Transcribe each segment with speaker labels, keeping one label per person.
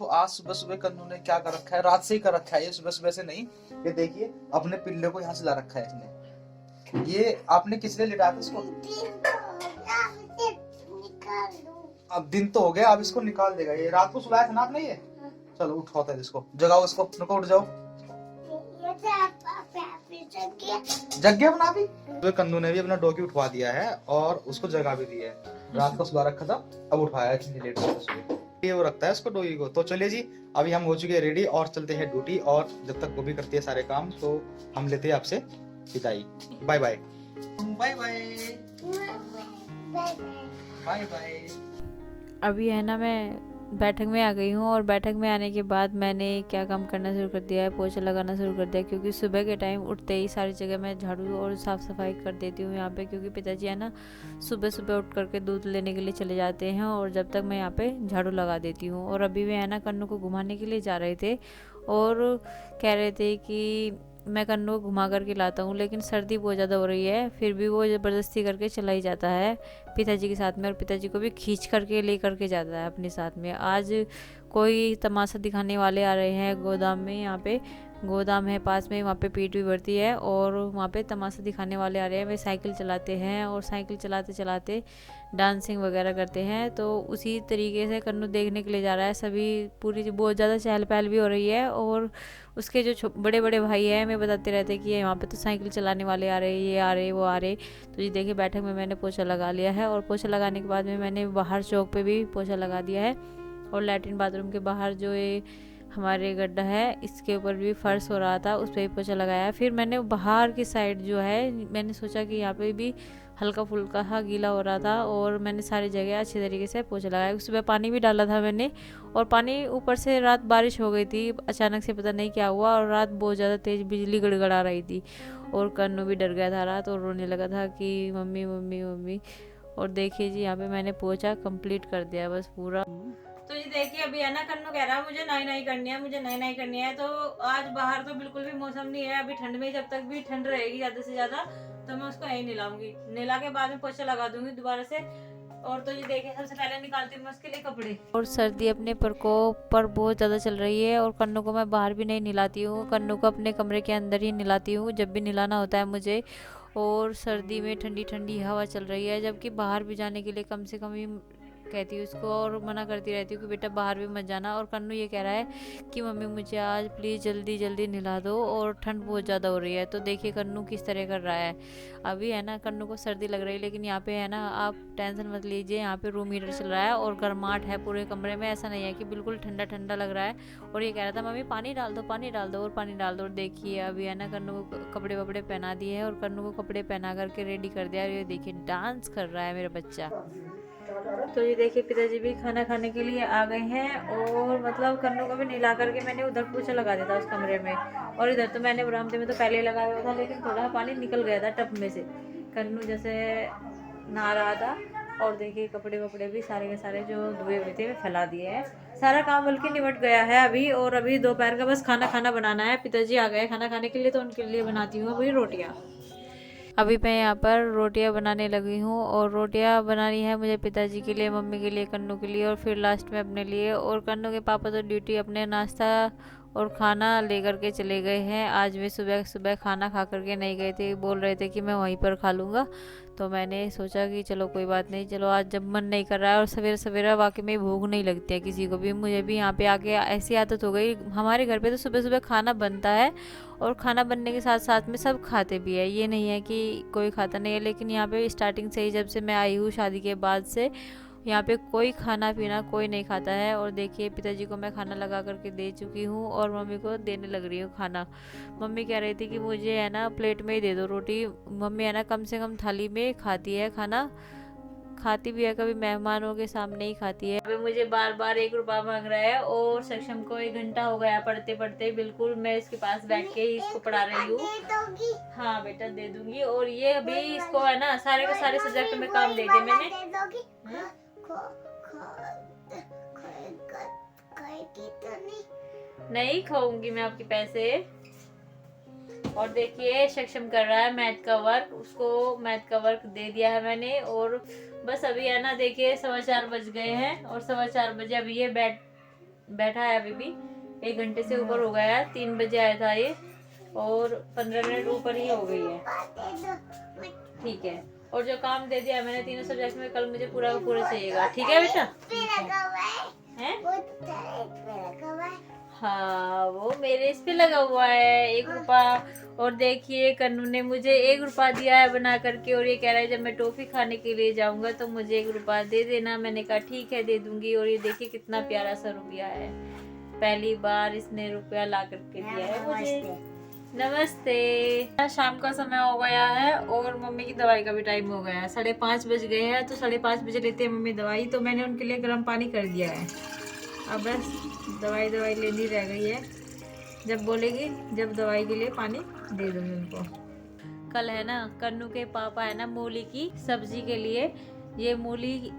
Speaker 1: आज सुबह सुबह कन्नू ने क्या कर रखा है, रात से ही कर रखा है, ये सुबह सुबह से नहीं। ये देखिए अपने पिल्ले को यहाँ से ला रखा है इसने। ये आपने किस लिए लिटाया था इसको? अब दिन तो हो गया, अब इसको निकाल देगा। ये रात को सुलाया था ना आपने ये? चलो उठाओ है इसको, जगाओ इसको, रुको उठ जाओ। जग गया अपना भी। तो कन्नू ने भी अपना डॉगी उठवा दिया है और उसको जगा भी दिया है। रात को सुला रखा था, अब उठाया इतनी लेट से। ये वो रखता है उसको डॉगी को। तो चलिए जी, अभी हम हो चुके हैं रेडी और चलते हैं ड्यूटी। और जब तक वो भी करती है सारे काम, तो हम लेते हैं आपसे विदाई। Bye bye bye bye bye bye.
Speaker 2: अभी है ना, मैं बैठक में आ गई हूँ और बैठक में आने के बाद मैंने क्या काम करना शुरू कर दिया है, पोछा लगाना शुरू कर दिया। क्योंकि सुबह के टाइम उठते ही सारी जगह मैं झाड़ू और साफ़ सफाई कर देती हूँ यहाँ पे। क्योंकि पिताजी है ना सुबह सुबह उठ करके दूध लेने के लिए चले जाते हैं और जब तक मैं यहाँ पे झाड़ू लगा देती हूँ। और अभी वे है ना कन्नू को घुमाने के लिए जा रहे थे और कह रहे थे कि मैं कन्नू को घुमा करके लाता हूँ, लेकिन सर्दी बहुत ज़्यादा हो रही है। फिर भी वो ज़बरदस्ती करके चला ही जाता है पिताजी के साथ में, और पिताजी को भी खींच करके ले करके जाता है अपने साथ में। आज कोई तमाशा दिखाने वाले आ रहे हैं गोदाम में। यहाँ पे गोदाम है पास में, वहाँ पे पीठ भी बढ़ती है और वहाँ पे तमाशा दिखाने वाले आ रहे हैं। वे साइकिल चलाते हैं और साइकिल चलाते चलाते डांसिंग वगैरह करते हैं। तो उसी तरीके से कन्नू देखने के लिए जा रहा है। सभी पूरी बहुत ज़्यादा चहल पहल भी हो रही है। और उसके जो बड़े बड़े भाई हैं मैं बताते रहते हैं कि यहाँ पे तो साइकिल चलाने वाले आ रहे, ये आ रहे वो आ रहे। तो ये देखिए बैठक में मैंने पोछा लगा लिया है और पोछा लगाने के बाद में मैंने बाहर चौक पे भी पोछा लगा दिया है। और लैट्रिन बाथरूम के बाहर जो ये हमारे गड्ढा है इसके ऊपर भी फर्श हो रहा था, उस पर भी पोछा लगाया। फिर मैंने बाहर की साइड जो है, मैंने सोचा कि यहाँ पे भी हल्का फुल्का सा गीला हो रहा था और मैंने सारी जगह अच्छी तरीके से पोछा लगाया। सुबह पानी भी डाला था मैंने, और पानी ऊपर से रात बारिश हो गई थी अचानक से, पता नहीं क्या हुआ, और रात बहुत ज़्यादा तेज़ बिजली गड़गड़ा रही थी। और कन्नू भी डर गया था रात और रोने लगा था कि मम्मी मम्मी मम्मी। और देखिए जी यहाँ पे मैंने पोछा कंप्लीट कर दिया बस पूरा। तो ये देखिए अभी है ना कन्नू कह रहा है मुझे नाई नाई करनी है, मुझे नाई नाई करनी है। तो आज बाहर तो बिल्कुल भी मौसम नहीं है, अभी ठंड में, जब तक भी ठंड रहेगी ज़्यादा से ज़्यादा तो मैं उसको यही नहलाऊंगी। नहला के बाद में पोछा लगा दूंगी दोबारा से। और तो ये देखिए सबसे पहले निकालती हूँ मैं उसके लिए कपड़े। और सर्दी अपने प्रकोप पर बहुत ज़्यादा चल रही है और कन्नू को मैं बाहर भी नहीं नहलाती हूँ, कन्नू को अपने कमरे के अंदर ही नहलाती हूँ जब भी नहलाना होता है मुझे। और सर्दी में ठंडी ठंडी हवा चल रही है, जबकि बाहर भी जाने के लिए कम से कम ही कहती हूँ उसको और मना करती रहती हूँ कि बेटा बाहर भी मत जाना। और कन्नू ये कह रहा है कि मम्मी मुझे आज प्लीज़ जल्दी जल्दी नहला दो और ठंड बहुत ज़्यादा हो रही है। तो देखिए कन्नू किस तरह कर रहा है। अभी है ना कन्नू को सर्दी लग रही है, लेकिन यहाँ पे है ना आप टेंशन मत लीजिए, यहाँ पे रूम हीटर चल रहा है और गर्माहट है पूरे कमरे में। ऐसा नहीं है कि बिल्कुल ठंडा ठंडा लग रहा है। और ये कह रहा था मम्मी पानी डाल दो पानी डाल दो और पानी डाल दो। और देखिए अभी है ना कन्नू को कपड़े वपड़े पहना दिए हैं और कन्नू को कपड़े पहना करके रेडी कर दिया। और ये देखिए डांस कर रहा है मेरा बच्चा। तो ये देखिए पिताजी भी खाना खाने के लिए आ गए हैं और मतलब कन्नू को भी नहला करके मैंने उधर पोछा लगा दिया था उस कमरे में। और इधर तो मैंने बरामदे में तो पहले लगाया हुआ था, लेकिन थोड़ा पानी निकल गया था टब में से, कन्नू जैसे नहा रहा था। और देखिए कपड़े वपड़े भी सारे के सारे जो धुए हुए थे वे फैला दिए हैं। सारा काम बल्कि निपट गया है अभी। और अभी दोपहर का बस खाना खाना बनाना है। पिताजी आ गए खाना खाने के लिए तो उनके लिए बनाती हूँ अभी रोटियाँ। अभी मैं यहाँ पर रोटियाँ बनाने लगी हूँ और रोटियाँ बनानी है मुझे पिताजी के लिए, मम्मी के लिए, कन्नू के लिए और फिर लास्ट में अपने लिए। और कन्नू के पापा तो ड्यूटी अपने नाश्ता और खाना लेकर के चले गए हैं। आज वे सुबह सुबह खाना खा करके नहीं गए थे, बोल रहे थे कि मैं वहीं पर खा लूँगा। तो मैंने सोचा कि चलो कोई बात नहीं, चलो आज जब मन नहीं कर रहा है और सवेरे सवेरे वाकई में भूख नहीं लगती है किसी को भी। मुझे भी यहाँ पे आके ऐसी आदत हो गई, हमारे घर पे तो सुबह सुबह खाना बनता है और खाना बनने के साथ साथ में सब खाते भी है, ये नहीं है कि कोई खाता नहीं है। लेकिन यहाँ पे स्टार्टिंग से ही जब से मैं आई हूँ शादी के बाद से, यहाँ पे कोई खाना पीना कोई नहीं खाता है। और देखिए पिताजी को मैं खाना लगा करके दे चुकी हूँ और मम्मी को देने लग रही हूँ खाना। मम्मी कह रही थी कि मुझे है ना प्लेट में ही दे दो रोटी। मम्मी है ना कम से कम थाली में खाती है खाना, खाती भी है, कभी मेहमानों के सामने ही खाती है। अभी मुझे बार बार 1 रुपया मांग रहा है और सक्षम को 1 घंटा हो गया पढ़ते पढ़ते, बिल्कुल मैं इसके पास बैठ के ही इसको पढ़ा रही हूँ। हाँ बेटा दे दूंगी। और ये अभी इसको है ना सारे के सारे सब्जेक्ट में काम दे दिए मैंने। नहीं खाऊंगी मैं आपके पैसे। और देखिए सक्षम कर रहा है मैथ का वर्क, उसको मैथ का वर्क दे दिया है मैंने। और बस अभी है ना देखिए 4:15 बज गए हैं और 4:15 बजे अभी ये बैठा है अभी भी, 1 घंटे से ऊपर हो गया है। 3 बजे आया था ये और 15 मिनट ऊपर ही हो गई है। ठीक है, और जो काम दे दिया मैंने तीनों सब्जेक्ट में, कल मुझे पूरा का पूरा चाहिएगा। ठीक है बेटा? हैं? हाँ, वो मेरे इस पे लगा हुआ है 1 रुपया। और देखिए कन्नू ने मुझे 1 रुपया दिया है बना करके, और ये कह रहा है जब मैं टॉफी खाने के लिए जाऊंगा तो मुझे 1 रुपया दे देना। मैंने कहा ठीक है दे दूंगी। और ये देखिए कितना प्यारा सा रुपया है, पहली बार इसने रुपया ला करके दिया है मुझे। नमस्ते। शाम का समय हो गया है और मम्मी की दवाई का भी टाइम हो गया है, 5:30 बज गए हैं। तो 5:30 बजे लेते हैं मम्मी दवाई, तो मैंने उनके लिए गर्म पानी कर दिया है। अब बस दवाई लेनी रह गई है, जब बोलेगी जब दवाई के लिए पानी दे दूंगी उनको। कल है ना कन्नू के पापा है ना मूली की सब्जी के लिए ये मूली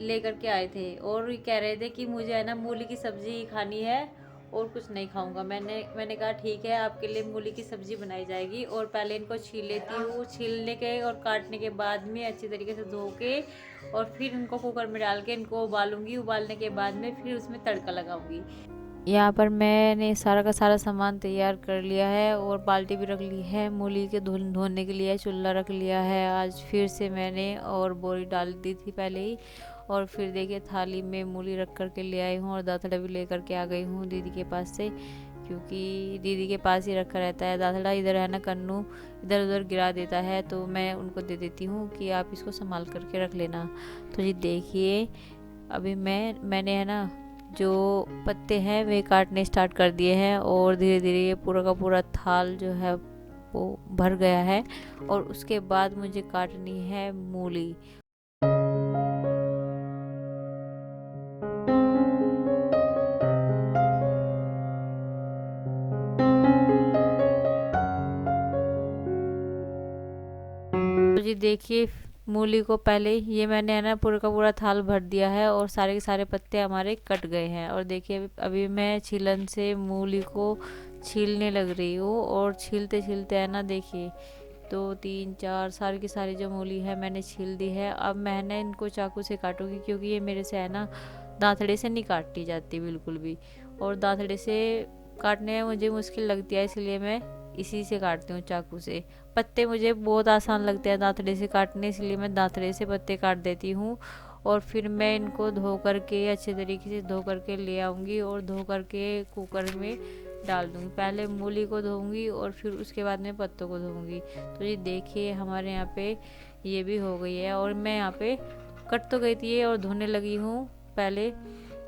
Speaker 2: लेकर के आए थे, और कह रहे थे कि मुझे है ना मूली की सब्जी ही खानी है और कुछ नहीं खाऊंगा। मैंने कहा ठीक है आपके लिए मूली की सब्जी बनाई जाएगी। और पहले इनको छील लेती हूँ, छीलने के और काटने के बाद में अच्छी तरीके से धो के और फिर इनको कुकर में डाल के इनको उबालूंगी। उबालने के बाद में फिर उसमें तड़का लगाऊंगी। यहाँ पर मैंने सारा का सारा सामान तैयार कर लिया है और बाल्टी भी रख ली है, मूली के धोने के लिए चूल्हा रख लिया है। आज फिर से मैंने और बोरी डाल दी थी पहले ही, और फिर देखिए थाली में मूली रख कर के ले आई हूँ और दाथड़ा भी लेकर के आ गई हूँ दीदी के पास से, क्योंकि दीदी के पास ही रखा रहता है दाथड़ा। इधर है ना कन्नू इधर उधर गिरा देता है, तो मैं उनको दे देती हूँ कि आप इसको संभाल करके रख लेना। तो जी देखिए अभी मैंने है ना जो पत्ते हैं वे काटने स्टार्ट कर दिए हैं, और धीरे धीरे ये पूरा का पूरा थाल जो है वो भर गया है। और उसके बाद मुझे काटनी है मूली। तो जी देखिए मूली को पहले ये मैंने है ना पूरा का पूरा थाल भर दिया है और सारे के सारे पत्ते हमारे कट गए हैं। और देखिए अभी मैं छीलन से मूली को छीलने लग रही हूँ, और छीलते छीलते है ना देखिए 2 3 4 सारी की सारी जो मूली है मैंने छील दी है। अब मैंने इनको चाकू से काटूंगी, क्योंकि ये मेरे से है ना दांतड़े से नहीं काटी जाती बिल्कुल भी, और दांतड़े से काटने में मुझे मुश्किल लगती है, इसलिए मैं इसी से काटती हूँ चाकू से। पत्ते मुझे बहुत आसान लगते हैं दांतड़े से काटने, इसलिए मैं दांतड़े से पत्ते काट देती हूँ। और फिर मैं इनको धो करके अच्छे तरीके से धो करके ले आऊँगी और धो करके कुकर में डाल दूँगी। पहले मूली को धोऊंगी और फिर उसके बाद में पत्तों को धोऊंगी। तो ये देखिए हमारे यहाँ पे ये भी हो गई है, और मैं यहाँ पे कट तो गई थी और धोने लगी हूँ। पहले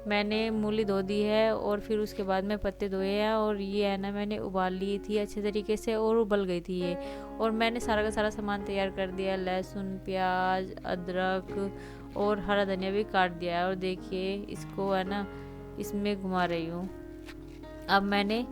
Speaker 2: मैंने मूली धो दी है और फिर उसके बाद में पत्ते धोए हैं, और ये है ना मैंने उबाल ली थी अच्छे तरीके से और उबल गई थी ये। और मैंने सारा का सारा सामान तैयार कर दिया, लहसुन प्याज अदरक और हरा धनिया भी काट दिया है। और देखिए इसको है ना इसमें घुमा रही हूँ। अब मैंने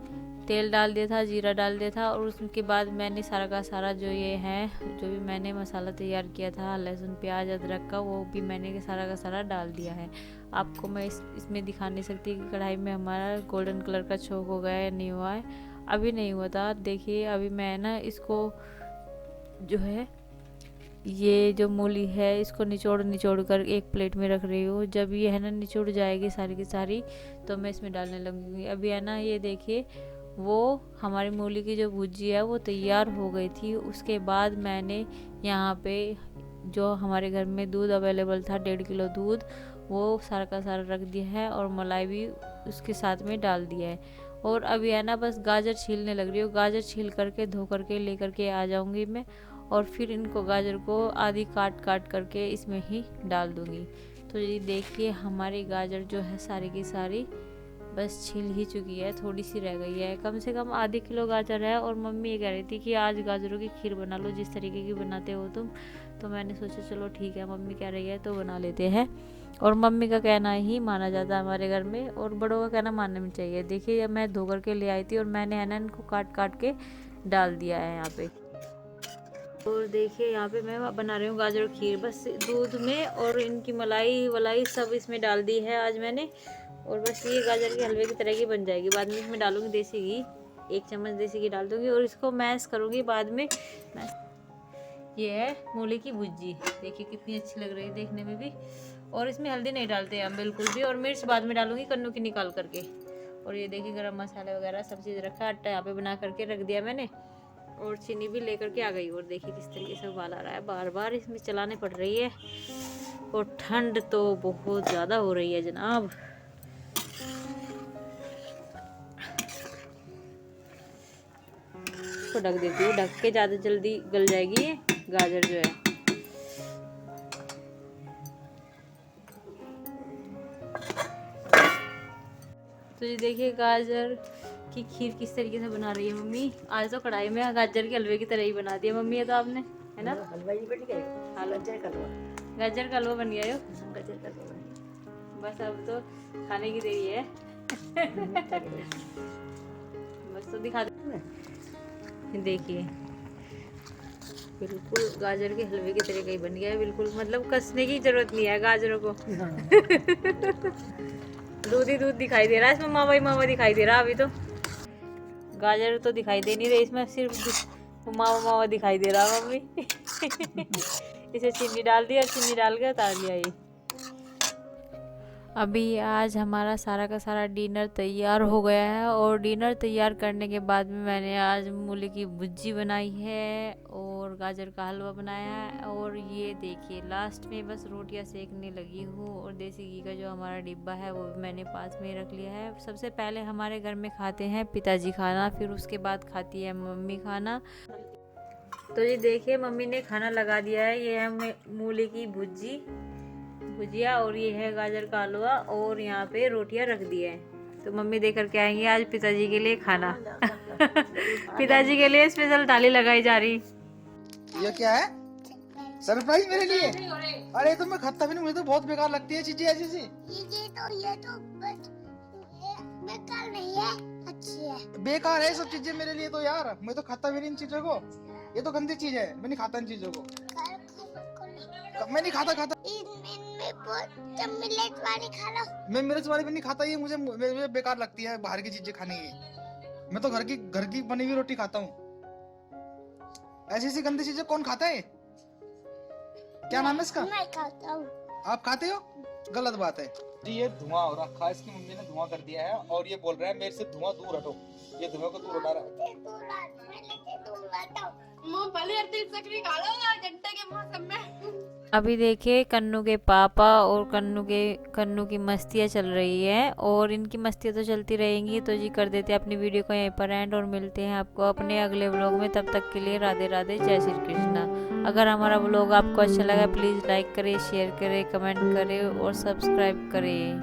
Speaker 2: तेल डाल दिया था, जीरा डाल दिया था, और उसके बाद मैंने सारा का सारा जो ये है जो भी मैंने मसाला तैयार किया था लहसुन प्याज अदरक का, वो भी मैंने सारा का सारा डाल दिया है। आपको मैं इसमें दिखा नहीं सकती कि कढ़ाई में हमारा गोल्डन कलर का छोंक हो गया है नहीं हुआ है, अभी नहीं हुआ था। देखिए अभी मैं ना इसको जो है ये जो मूली है इसको निचोड़ कर एक प्लेट में रख रही हूँ। जब ये है ना निचोड़ जाएगी सारी की सारी तो मैं इसमें डालने लगूंगी। अभी है ना ये देखिए वो हमारी मूली की जो भुजी है वो तैयार हो गई थी। उसके बाद मैंने यहाँ पे जो हमारे घर में दूध अवेलेबल था 1.5 किलो दूध, वो सारा का सारा रख दिया है और मलाई भी उसके साथ में डाल दिया है। और अभी है ना बस गाजर छीलने लग रही हूँ। गाजर छील करके धो करके ले करके आ जाऊँगी मैं, और फिर इनको गाजर को आधी काट काट करके इसमें ही डाल दूँगी। तो ये देखिए हमारी गाजर जो है सारी की सारी बस छील ही चुकी है, थोड़ी सी रह गई है। कम से कम आधे किलो गाजर है, और मम्मी ये कह रही थी कि आज गाजरों की खीर बना लो जिस तरीके की बनाते हो तुम। तो मैंने सोचा चलो ठीक है मम्मी कह रही है तो बना लेते हैं, और मम्मी का कहना ही माना जाता है हमारे घर में, और बड़ों का कहना मानना भी चाहिए। देखिए जब मैं धो करके ले आई थी और मैंने है ना इनको काट काट के डाल दिया है यहाँ पे। और देखिए यहाँ पे मैं बना रही हूँ गाजर खीर, बस दूध में और इनकी मलाई वलाई सब इसमें डाल दी है आज मैंने, और बस ये गाजर के हलवे की तरह की बन जाएगी। बाद में इसमें डालूंगी देसी घी, 1 चम्मच देसी घी डाल दूंगी और इसको मैश करूँगी बाद में। ये है मूली की भुजी, देखिए कितनी अच्छी लग रही है देखने में भी, और इसमें हल्दी नहीं डालते हम बिल्कुल भी, और मिर्च बाद में डालूंगी कन्नू की निकाल करके। और ये देखिए गरम मसाले वगैरह सब चीज़ रखा, आटा यहाँ पे बना करके रख दिया मैंने, और चीनी भी लेकर के आ गई। और देखिए किस तरीके से उबाल आ रहा है, बार बार इसमें चलाने पड़ रही है। और ठंड तो बहुत ज़्यादा हो रही है जनाब। इसको ढक देती हूँ, ढक के ज़्यादा जल्दी गल जाएगी ये गाजर जो है। तो ये देखिए गाजर की खीर किस तरीके से बना रही है मम्मी। आज तो कढ़ाई में गाजर के हलवे की तरह ही बना दिया मम्मी, ये तो आपने, है ना?
Speaker 3: हलवा ही बन गया, गाजर का हलवा,
Speaker 2: गाजर का हलवा बन गया यो।
Speaker 3: गाजर का हलवा।
Speaker 2: बस अब तो खाने की देरी है। बस तो दिखा दे। देखिए बिल्कुल गाजर के हलवे की तरह का ही बन गया है, बिल्कुल मतलब कसने की जरूरत नहीं है गाजरों को। दूध ही दूध दिखाई दे रहा है इसमें, मावा दिखाई दे रहा है। अभी तो गाजर तो दिखाई दे नहीं रही इसमें, सिर्फ मावा दिखाई दे रहा है मम्मी। इसे चीनी डाल दी और चीनी डाल के उतार लिया ये। अभी आज हमारा सारा का सारा डिनर तैयार हो गया है, और डिनर तैयार करने के बाद में मैंने आज मूली की भुर्जी बनाई है और गाजर का हलवा बनाया है। और ये देखिए लास्ट में बस रोटियां सेकने लगी हूँ, और देसी घी का जो हमारा डिब्बा है वो भी मैंने पास में ही रख लिया है। सबसे पहले हमारे घर में खाते हैं पिताजी खाना, फिर उसके बाद खाती है मम्मी खाना। तो ये देखिए मम्मी ने खाना लगा दिया है। ये है मूली की भुजिया और ये है गाजर का हलवा, और यहाँ पे रोटियां रख दी है। तो मम्मी देकर के आएंगे आज पिताजी के लिए खाना। पिताजी के लिए स्पेशल थाली लगाई जा रही।
Speaker 1: ये क्या है? सरप्राइज मेरे लिए? अरे तो मैं खाता भी नहीं, मुझे तो बहुत बेकार लगती है चीजें ऐसी सी।
Speaker 4: ये तो बेकार नहीं है, अच्छी है।
Speaker 1: बेकार है सब चीजें मेरे लिए तो यार, मैं तो खाता भी नहीं इन चीजों को। ये तो गंदी चीज है, मैं नहीं खाता इन चीजों को। मैं नहीं खाता।
Speaker 4: मिलेट वाली खा लो।
Speaker 1: मैं मिर्च वाली भी नहीं खाता, ये मुझे बेकार लगती है बाहर की चीजें खाने की। मैं तो घर की बनी हुई रोटी खाता हूँ। ऐसी गंदी चीजें कौन खाता है? क्या नाम है इसका?
Speaker 4: मैं खाता हूँ।
Speaker 1: आप खाते हो? गलत बात है जी। ये धुआं हो रखा है, इसकी मम्मी ने धुआं कर दिया है, और ये बोल रहा है मेरे से धुआं दूर हटो। ये धुआं को दूर हटा रहा है।
Speaker 2: अभी देखिए कन्नू के पापा और कन्नू की मस्तियाँ चल रही है, और इनकी मस्तियाँ तो चलती रहेंगी। तो जी कर देते हैं अपनी वीडियो को यहीं पर एंड, और मिलते हैं आपको अपने अगले व्लॉग में। तब तक के लिए राधे राधे, जय श्री कृष्णा। अगर हमारा व्लॉग आपको अच्छा लगा प्लीज़ लाइक करें, शेयर करें, कमेंट करें और सब्सक्राइब करें।